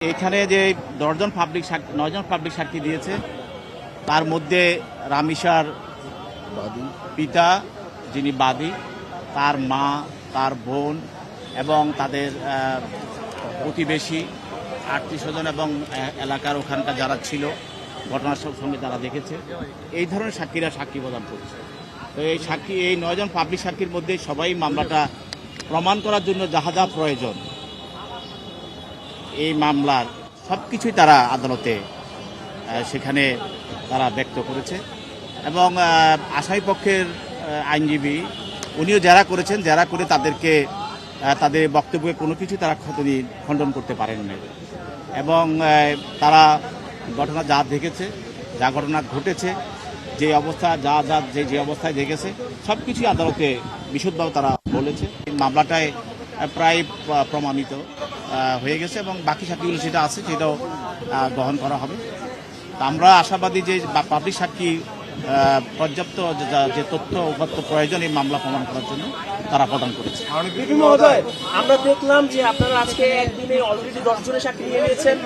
এখানে যে 9জন পাবলিক সাক্ষী দিয়েছে, তার মধ্যে রামিসার পিতা যিনি বাদী, তার মা, তার বোন এবং তাদের প্রতিবেশী আত্মীয় স্বজন এবং এলাকার ওখানকার যারা ছিল ঘটনার সঙ্গে যারা দেখেছে, এই ধরনের সাক্ষীরা সাক্ষী প্রদান করছে। তো এই 9জন পাবলিক সাক্ষীর মধ্যে সবাই মামলাটা প্রমাণ করার জন্য যাহা যা প্রয়োজন এই মামলার সব কিছুই তারা আদালতে সেখানে তারা ব্যক্ত করেছে। এবং আসামি পক্ষের আইনজীবী উনিও জেরা করেছেন, জেরা করে তাদেরকে তাদের বক্তব্যে কোনো কিছু তারা খণ্ডন করতে পারেননি। এবং তারা ঘটনা যা দেখেছে, যা ঘটনা ঘটেছে, যে অবস্থা যে অবস্থায় দেখেছে সব কিছুই আদালতে বিশদভাবে তারা বলেছে। এই মামলাটায় প্রায় প্রমাণিত হয়ে গেছে এবং বাকি সাক্ষীগুলো যেটা আছে সেটাও গ্রহণ করা হবে। আমরা আশাবাদী যে পাবলিক সাক্ষী পর্যাপ্ত যে তথ্য উপাত্ত প্রয়োজন এই মামলা প্রমাণ করার জন্য তারা প্রদান করেছে। আমরা দেখলাম যে আপনারা আজকে একদিনে অলরেডি 10 জনের সাক্ষী নিয়ে নিয়েছেন,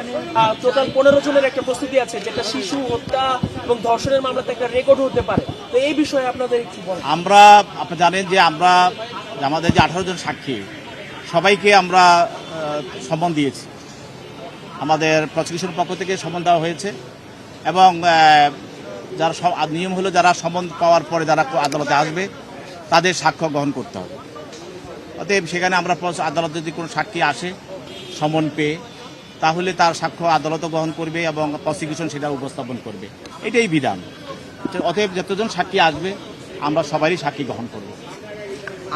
টোটাল 15 জনের একটা প্রস্তুতি আছে, যেটা শিশু হত্যা এবং ধর্ষণের মামলাতে একটা রেকর্ড হতে পারে। তো এই বিষয়ে আপনাদের কি বলেন? আপনি জানেন যে আমাদের যে 18 জন সাক্ষী সবাইকে আমরা সমন দিয়েছি, আমাদের প্রসিকিউশনের পক্ষ থেকে সমন দেওয়া হয়েছে। এবং যারা নিয়ম হলো যারা সমন পাওয়ার পরে যারা আদালতে আসবে তাদের সাক্ষ্য গ্রহণ করতে হবে। অতএব সেখানে আমরা আদালতে যদি কোনো সাক্ষী আসে সমন পেয়ে, তাহলে তার সাক্ষ্য আদালতও গ্রহণ করবে এবং প্রসিকিউশন সেটা উপস্থাপন করবে, এটাই বিধান। অতএব যতজন সাক্ষী আসবে আমরা সবারই সাক্ষী গ্রহণ করব।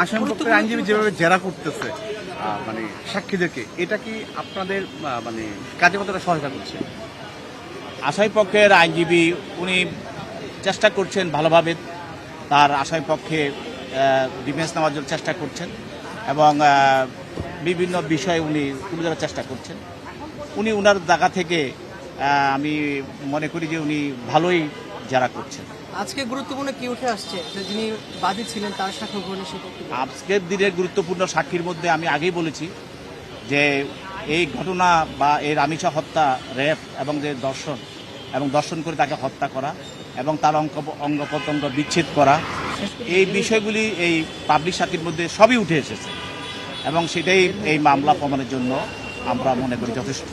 আসামি পক্ষের আইনজীবী যেভাবে জেরা করতেছে মানে সাক্ষীদেরকে, এটা কি আপনাদের মানে কাজে কতটা সহায়তা করছে? আসামি পক্ষের আইনজীবী উনি চেষ্টা করছেন ভালোভাবে তার আসামি পক্ষে ডিফেন্স নেওয়ার জন্য চেষ্টা করছেন এবং বিভিন্ন বিষয়ে উনি তুলে ধরার চেষ্টা করছেন। উনি ওনার জায়গা থেকে আমি মনে করি যে উনি ভালোই জেরা করছেন। আজকে গুরুত্বপূর্ণ কি উঠে আসছে যিনি বাদী ছিলেন তার সাক্ষ্য গ্রহণের সেটা? আজকের দিনের গুরুত্বপূর্ণ সাক্ষীর মধ্যে আমি আগেই বলেছি যে এই ঘটনা বা এই রামিসা হত্যা, রেপ এবং যে দর্শন করে তাকে হত্যা করা এবং তার অঙ্গ প্রত্যঙ্গ বিচ্ছেদ করা, এই বিষয়গুলি এই পাবলিক সাক্ষীর মধ্যে সবই উঠে এসেছে এবং সেটাই এই মামলা প্রমাণের জন্য আমরা মনে করি যথেষ্ট।